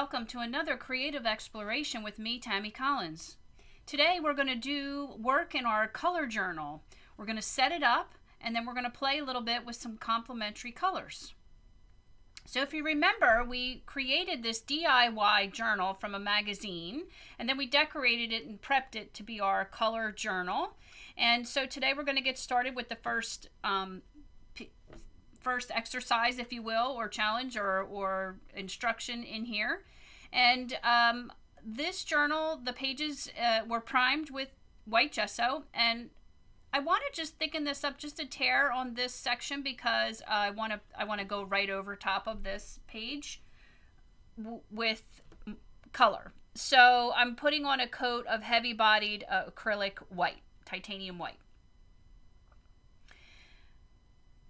Welcome to another creative exploration with me, Tammy Collins. Today we're going to do work in our color journal. We're going to set it up and then we're going to play a little bit with some complementary colors. So if you remember, we created this DIY journal from a magazine and then we decorated it and prepped it to be our color journal. And so today we're going to get started with the first exercise, if you will, or challenge or instruction in here. And this journal, the pages were primed with white gesso, and I want to just thicken this up just a tear on this section because I want to go right over top of this page with color. So I'm putting on a coat of heavy-bodied acrylic white, titanium white.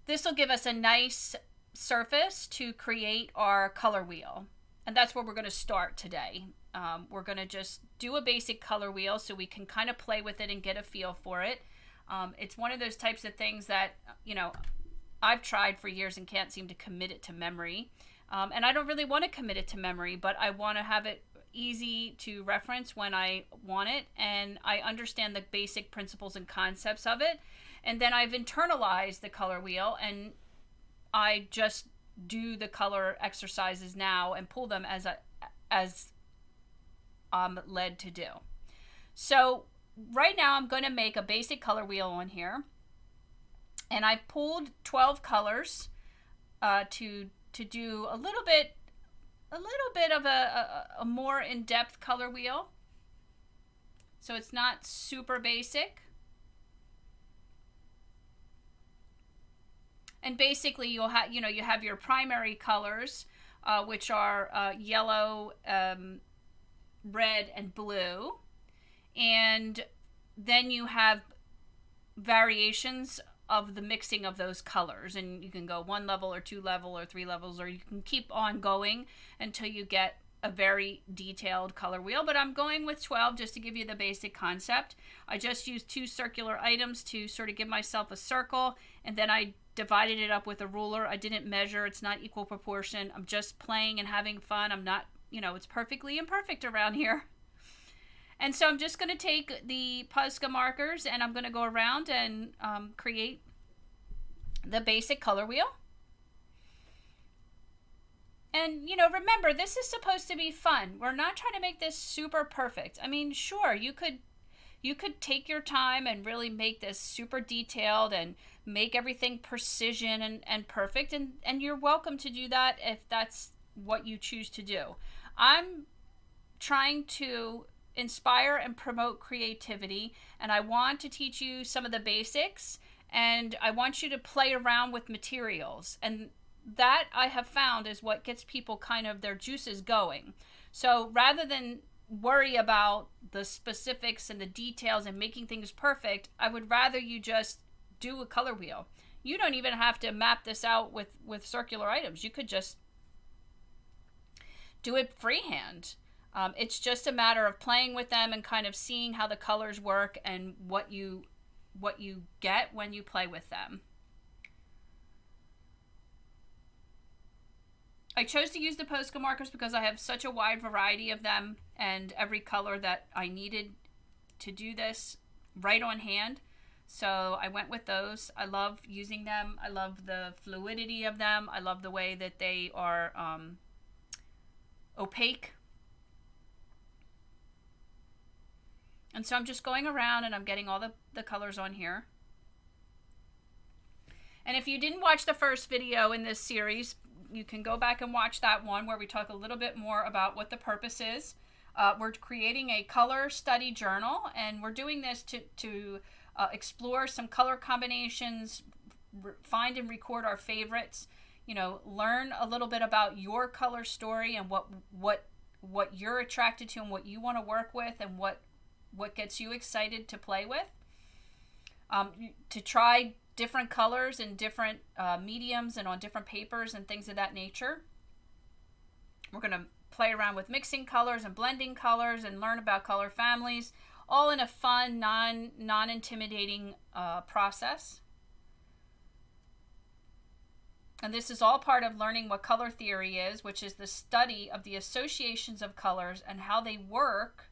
This will give us a nice surface to create our color wheel. And that's where we're going to start today. We're going to just do a basic color wheel so we can kind of play with it and get a feel for it. It's one of those types of things that, I've tried for years and can't seem to commit it to memory. And I don't really want to commit it to memory, but I want to have it easy to reference when I want it. And I understand the basic principles and concepts of it. And then I've internalized the color wheel and I just do the color exercises now and pull them as I'm led to do. So right now I'm going to make a basic color wheel on here. And I've pulled 12 colors to do a little bit of a more in-depth color wheel. So it's not super basic. And basically, you have your primary colors, which are yellow, red, and blue, and then you have variations of the mixing of those colors, and you can go 1 level or 2 level or 3 levels, or you can keep on going until you get a very detailed color wheel, but I'm going with 12 just to give you the basic concept. I just used 2 circular items to sort of give myself a circle, and then I divided it up with a ruler. I didn't measure. It's not equal proportion. I'm just playing and having fun. I'm not, it's perfectly imperfect around here. And so I'm just going to take the Posca markers and I'm going to go around and create the basic color wheel. And, remember, this is supposed to be fun. We're not trying to make this super perfect. I mean, sure, you could take your time and really make this super detailed and make everything precision and perfect. And you're welcome to do that if that's what you choose to do. I'm trying to inspire and promote creativity, and I want to teach you some of the basics, and I want you to play around with materials. And that, I have found, is what gets people kind of their juices going. So rather than worry about the specifics and the details and making things perfect, I would rather you just do a color wheel. You don't even have to map this out with circular items. You could just do it freehand. It's just a matter of playing with them and kind of seeing how the colors work and what you get when you play with them. I chose to use the Posca markers because I have such a wide variety of them and every color that I needed to do this right on hand. So I went with those. I love using them. I love the fluidity of them. I love the way that they are opaque. And so I'm just going around and I'm getting all the colors on here. And if you didn't watch the first video in this series, you can go back and watch that one where we talk a little bit more about what the purpose is. We're creating a color study journal, and we're doing this to explore some color combinations, find and record our favorites, learn a little bit about your color story and what you're attracted to and what you want to work with and what gets you excited to play with, to try different colors in different mediums and on different papers and things of that nature. We're going to play around with mixing colors and blending colors and learn about color families, all in a fun, non-intimidating process. And this is all part of learning what color theory is, which is the study of the associations of colors and how they work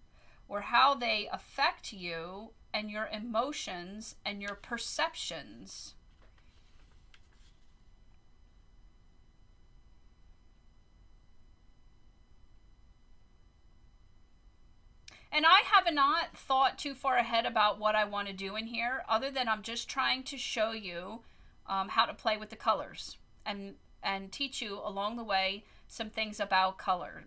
or how they affect you and your emotions and your perceptions. And I have not thought too far ahead about what I want to do in here, other than I'm just trying to show you how to play with the colors and teach you along the way some things about color.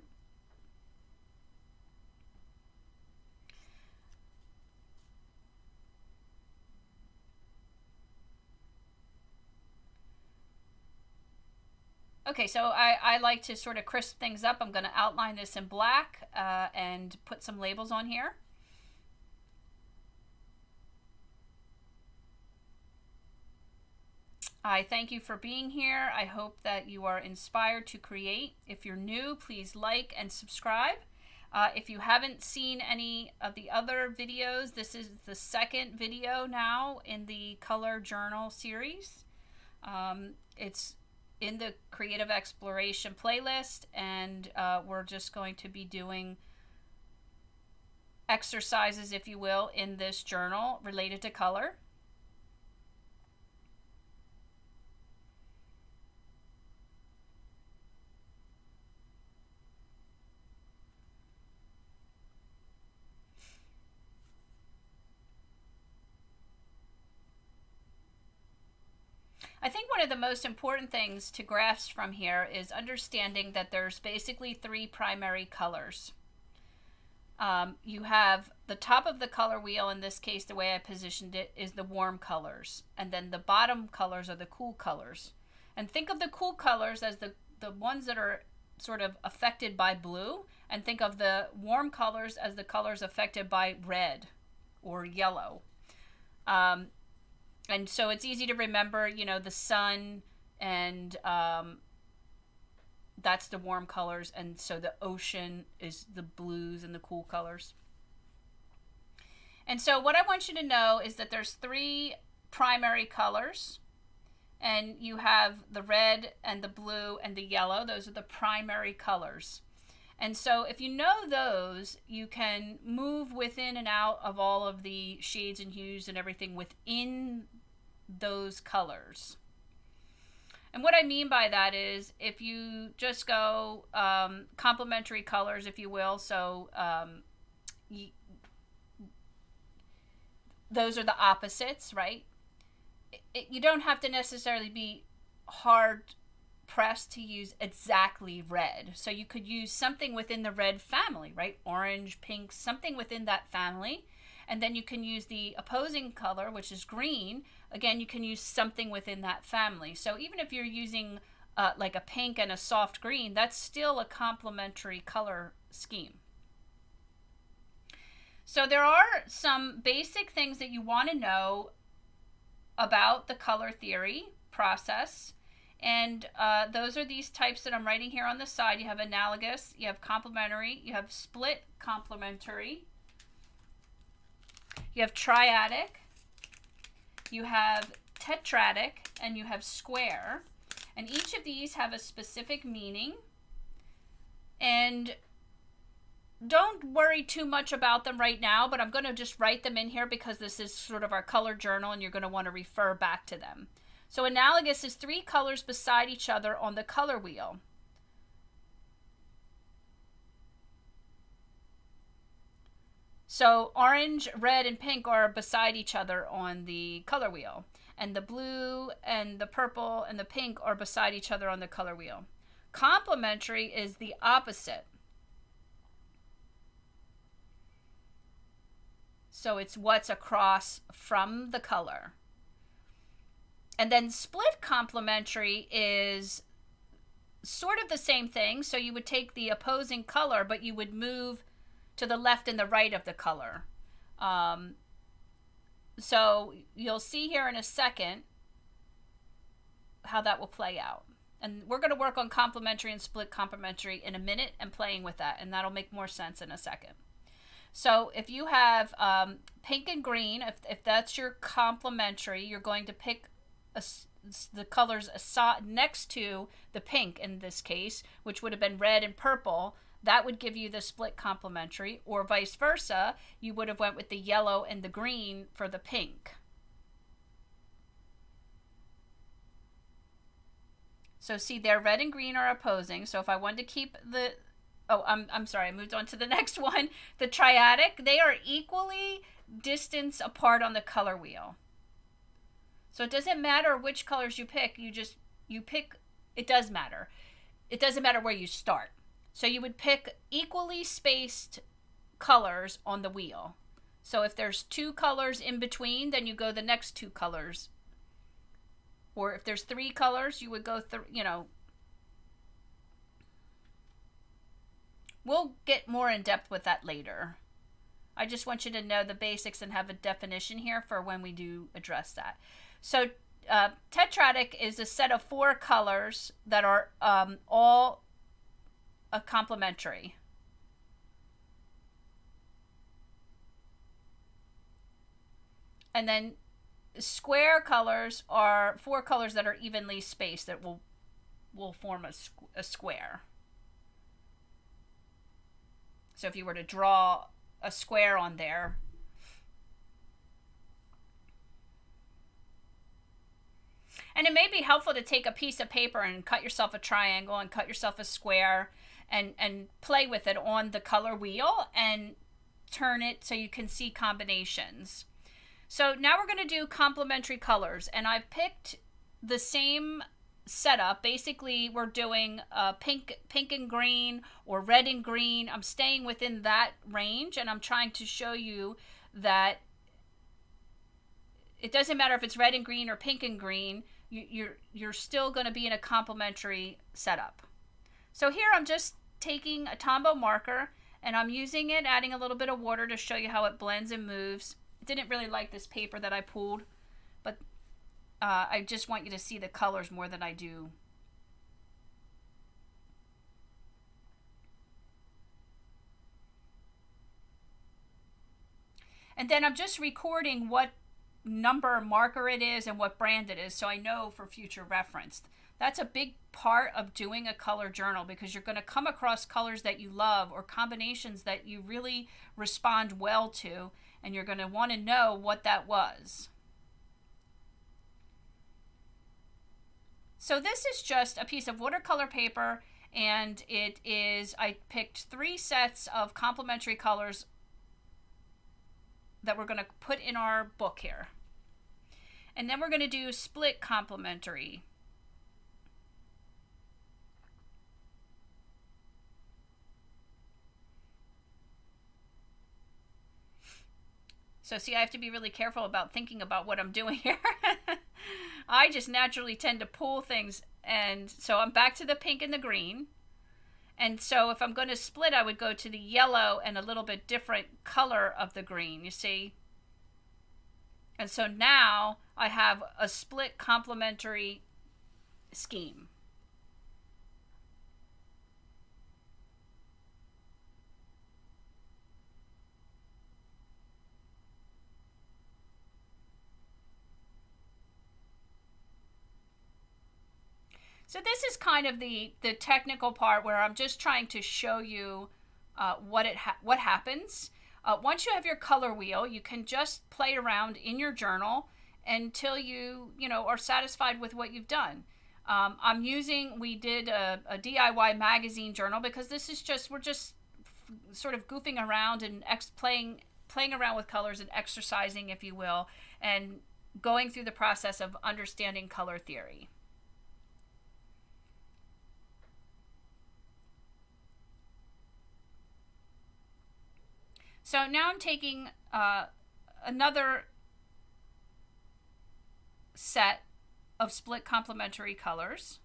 Okay, so I like to sort of crisp things up. I'm going to outline this in black and put some labels on here. I thank you for being here. I hope that you are inspired to create. If you're new, please like and subscribe. If you haven't seen any of the other videos, this is the second video now in the Color Journal series. It's in the Creative Exploration playlist, and we're just going to be doing exercises, if you will, in this journal related to color. I think one of the most important things to grasp from here is understanding that there's basically three primary colors. You have the top of the color wheel, in this case the way I positioned it is the warm colors, and then the bottom colors are the cool colors. And think of the cool colors as the ones that are sort of affected by blue, and think of the warm colors as the colors affected by red or yellow. And so it's easy to remember, you know, the sun, and that's the warm colors, and so the ocean is the blues and the cool colors. And so what I want you to know is that there's three primary colors, and you have the red and the blue and the yellow. Those are the primary colors. And so if you know those, you can move within and out of all of the shades and hues and everything within those colors. And what I mean by that is if you just go complementary colors, if you will, so those are the opposites, right? You don't have to necessarily be hard pressed to use exactly red. So you could use something within the red family, right? Orange, pink, something within that family. And then you can use the opposing color, which is green. Again, you can use something within that family. So even if you're using like a pink and a soft green, that's still a complementary color scheme. So there are some basic things that you want to know about the color theory process. And those are these types that I'm writing here on the side. You have analogous, you have complementary, you have split complementary, you have triadic, you have tetradic, and you have square. And each of these have a specific meaning. And don't worry too much about them right now, but I'm going to just write them in here because this is sort of our color journal and you're going to want to refer back to them. So analogous is three colors beside each other on the color wheel. So orange, red, and pink are beside each other on the color wheel. And the blue and the purple and the pink are beside each other on the color wheel. Complementary is the opposite. So it's what's across from the color. And then split complementary is sort of the same thing. So you would take the opposing color, but you would move to the left and the right of the color. So you'll see here in a second how that will play out. And we're going to work on complementary and split complementary in a minute and playing with that. And that'll make more sense in a second. So if you have pink and green, if that's your complementary, you're going to pick the colors next to the pink in this case, which would have been red and purple, that would give you the split complementary, or vice versa, you would have went with the yellow and the green for the pink. So see there, red and green are opposing. So if I wanted to keep the, oh, I'm sorry, I moved on to the next one. The triadic, they are equally distance apart on the color wheel. So it doesn't matter which colors you pick, you pick, it does matter. It doesn't matter where you start. So you would pick equally spaced colors on the wheel. So if there's 2 colors in between, then you go the next 2 colors. Or if there's 3 colors, you would go we'll get more in depth with that later. I just want you to know the basics and have a definition here for when we do address that. So tetradic is a set of 4 colors that are all complementary. And then square colors are 4 colors that are evenly spaced that will form a square. So if you were to draw a square on there, and it may be helpful to take a piece of paper and cut yourself a triangle and cut yourself a square and play with it on the color wheel and turn it so you can see combinations. So now we're going to do complementary colors, and I've picked the same setup. Basically, we're doing pink and green, or red and green. I'm staying within that range, and I'm trying to show you that it doesn't matter if it's red and green or pink and green. You're still going to be in a complementary setup. So here I'm just taking a Tombow marker, and I'm using it, adding a little bit of water to show you how it blends and moves. I didn't really like this paper that I pulled, but I just want you to see the colors more than I do. And then I'm just recording what number marker it is and what brand it is, so I know for future reference. That's a big part of doing a color journal, because you're going to come across colors that you love or combinations that you really respond well to, and you're going to want to know what that was. So this is just a piece of watercolor paper, and I picked 3 sets of complementary colors that we're going to put in our book here. And then we're going to do split complementary. So see, I have to be really careful about thinking about what I'm doing here. I just naturally tend to pull things, and so I'm back to the pink and the green. And so if I'm going to split, I would go to the yellow and a little bit different color of the green, you see? And so now I have a split complementary scheme. So this is kind of the technical part where I'm just trying to show you what happens. Once you have your color wheel, you can just play around in your journal until you are satisfied with what you've done. We did a DIY magazine journal, because we're just sort of goofing around and playing around with colors and exercising, if you will, and going through the process of understanding color theory. So now I'm taking another set of split complementary colors.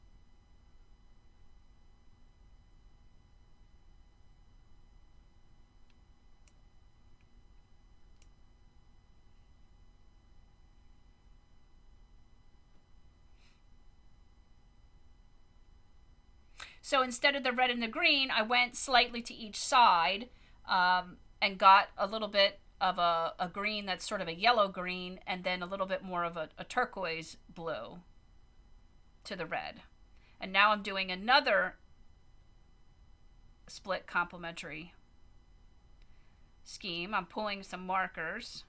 So instead of the red and the green, I went slightly to each side, and got a little bit of a green that's sort of a yellow green, and then a little bit more of a turquoise blue. to the red. And now I'm doing another split complementary scheme. I'm pulling some markers.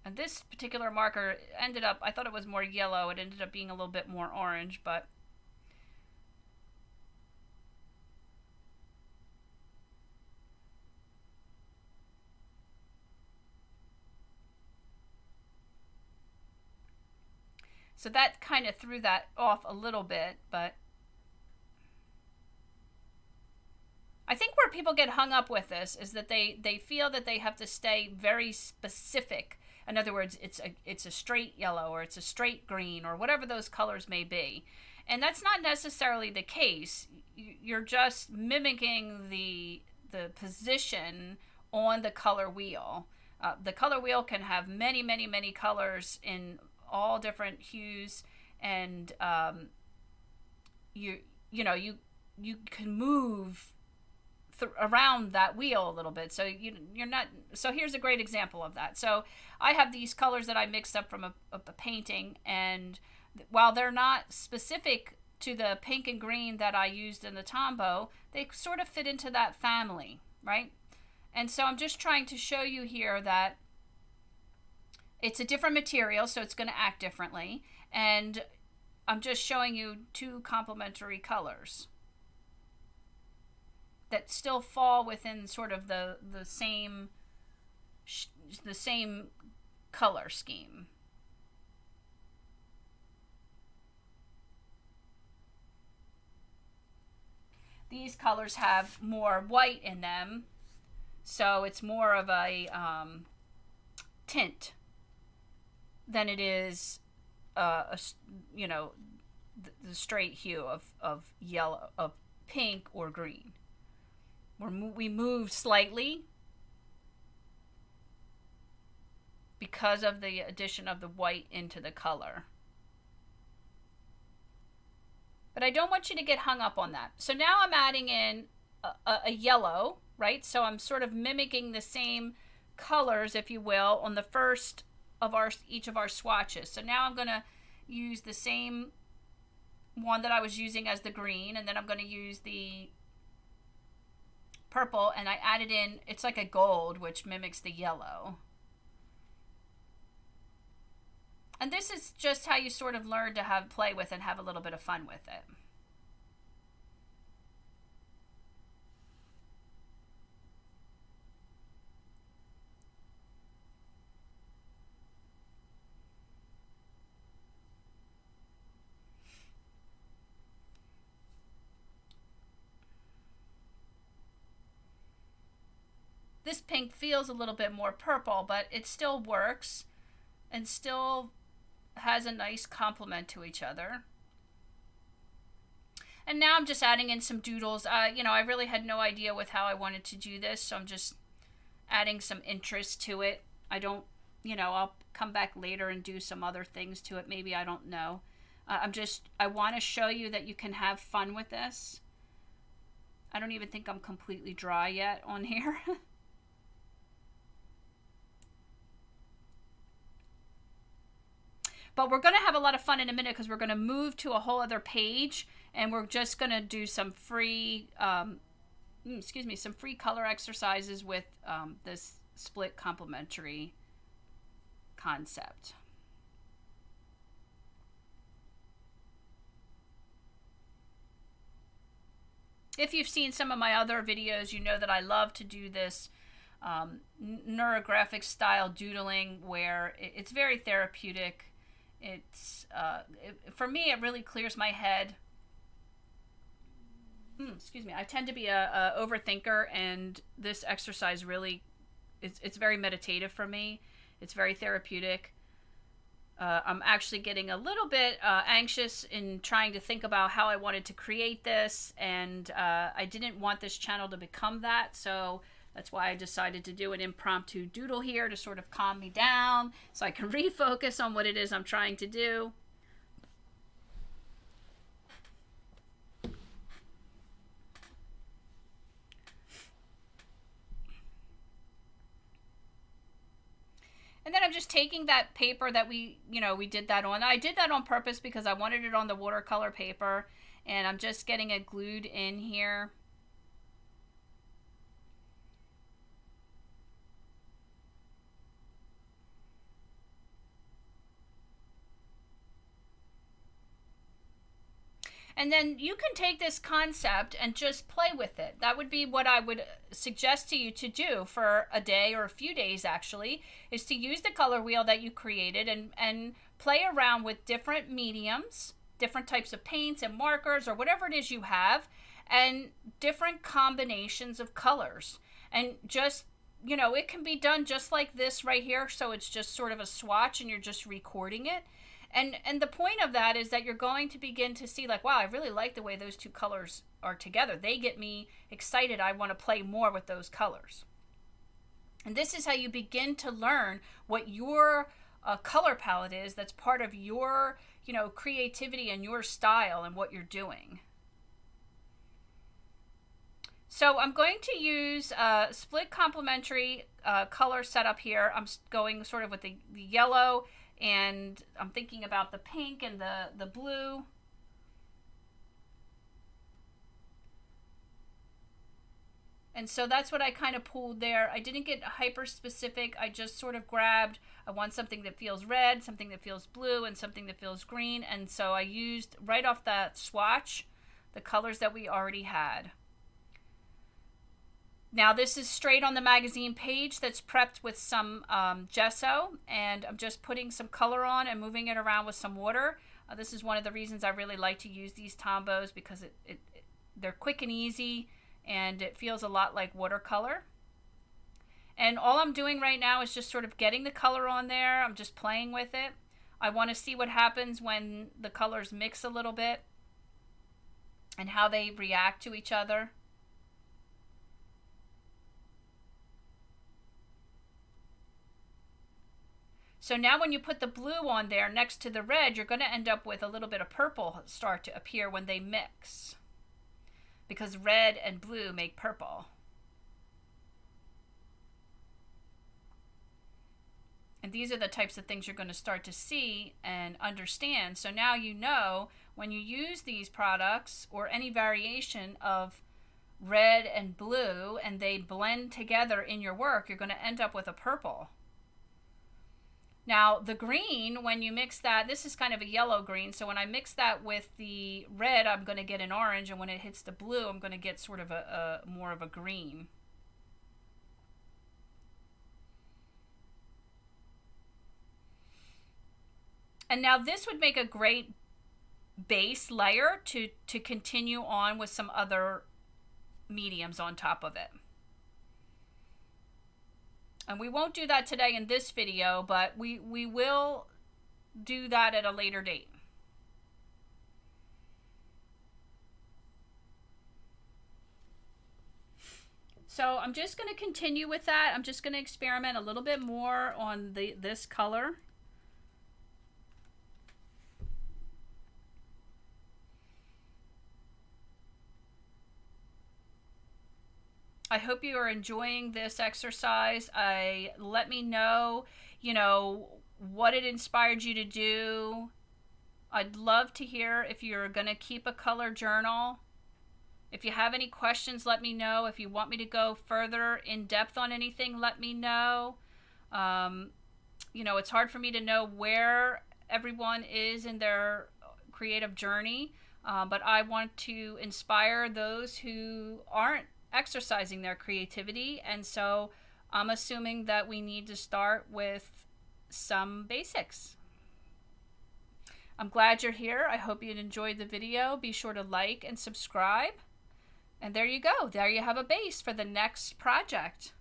And this particular marker ended up, I thought it was more yellow. It ended up being a little bit more orange, but so that kind of threw that off a little bit, but I think where people get hung up with this is that they feel that they have to stay very specific. In other words, it's a straight yellow or it's a straight green or whatever those colors may be. And that's not necessarily the case. You're just mimicking the position on the color wheel. The color wheel can have many, many, many colors in all different hues, and you can move around that wheel a little bit, so you're not. So here's a great example of that. So I have these colors that I mixed up from a painting, and while they're not specific to the pink and green that I used in the Tombow, they sort of fit into that family, right? And so I'm just trying to show you here that it's a different material, so it's going to act differently, and I'm just showing you two complementary colors that still fall within sort of the same color scheme. These colors have more white in them, so it's more of a tint than it is the straight hue of yellow, of pink or green. We moved slightly because of the addition of the white into the color. But I don't want you to get hung up on that. So now I'm adding in a yellow, right? So I'm sort of mimicking the same colors, if you will, on the first of each of our swatches. So now I'm going to use the same one that I was using as the green, and then I'm going to use the purple, and I added in, it's like a gold, which mimics the yellow. And this is just how you sort of learn to play with and have a little bit of fun with it. This pink feels a little bit more purple, but it still works and still has a nice complement to each other. And now I'm just adding in some doodles. I really had no idea with how I wanted to do this, so I'm just adding some interest to it. I don't, I'll come back later and do some other things to it. Maybe, I don't know. I want to show you that you can have fun with this. I don't even think I'm completely dry yet on here. But we're going to have a lot of fun in a minute because we're going to move to a whole other page, and we're just going to do some free, some free color exercises with this split complementary concept. If you've seen some of my other videos, you know that I love to do this neurographic style doodling where it's very therapeutic. It's for me, it really clears my head. I tend to be a overthinker, and this exercise really, it's very meditative for me. It's very therapeutic. I'm actually getting a little bit anxious in trying to think about how I wanted to create this, and I didn't want this channel to become that, so that's why I decided to do an impromptu doodle here to sort of calm me down so I can refocus on what it is I'm trying to do. And then I'm just taking that paper that we did that on. I did that on purpose because I wanted it on the watercolor paper, and I'm just getting it glued in here. And then you can take this concept and just play with it. That would be what I would suggest to you to do for a day or a few days, actually, is to use the color wheel that you created and play around with different mediums, different types of paints and markers or whatever it is you have, and different combinations of colors. And just, it can be done just like this right here. So it's just sort of a swatch and you're just recording it. And the point of that is that you're going to begin to see like, wow, I really like the way those two colors are together. They get me excited. I want to play more with those colors. And this is how you begin to learn what your color palette is that's part of your, creativity and your style and what you're doing. So I'm going to use a split complementary color setup here. I'm going sort of with the yellow, and I'm thinking about the pink and the blue. And so that's what I kind of pulled there. I didn't get hyper specific. I just sort of grabbed, I want something that feels red, something that feels blue, and something that feels green. And so I used right off that swatch the colors that we already had. Now this is straight on the magazine page that's prepped with some gesso, and I'm just putting some color on and moving it around with some water. This is one of the reasons I really like to use these Tombos, because they're quick and easy, and it feels a lot like watercolor. And all I'm doing right now is just sort of getting the color on there. I'm just playing with it. I want to see what happens when the colors mix a little bit and how they react to each other. So now when you put the blue on there next to the red, you're going to end up with a little bit of purple start to appear when they mix, because red and blue make purple. And these are the types of things you're going to start to see and understand. So now you know when you use these products or any variation of red and blue and they blend together in your work, you're going to end up with a purple. Now the green, when you mix that, this is kind of a yellow green, so when I mix that with the red, I'm going to get an orange, and when it hits the blue, I'm going to get sort of a more of a green. And now this would make a great base layer to continue on with some other mediums on top of it. And we won't do that today in this video, but we will do that at a later date. So I'm just going to continue with that. I'm just going to experiment a little bit more on this color. I hope you are enjoying this exercise. Let me know, what it inspired you to do. I'd love to hear if you're going to keep a color journal. If you have any questions, let me know. If you want me to go further in depth on anything, let me know. It's hard for me to know where everyone is in their creative journey, but I want to inspire those who aren't exercising their creativity, and so I'm assuming that we need to start with some basics. I'm glad you're here. I hope you enjoyed the video. Be sure to like and subscribe, and there you go. There you have a base for the next project.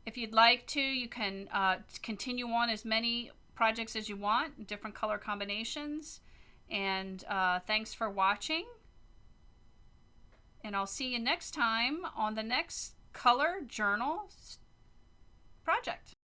If you'd like to, you can continue on as many projects as you want, different color combinations. And thanks for watching, and I'll see you next time on the next color journal project.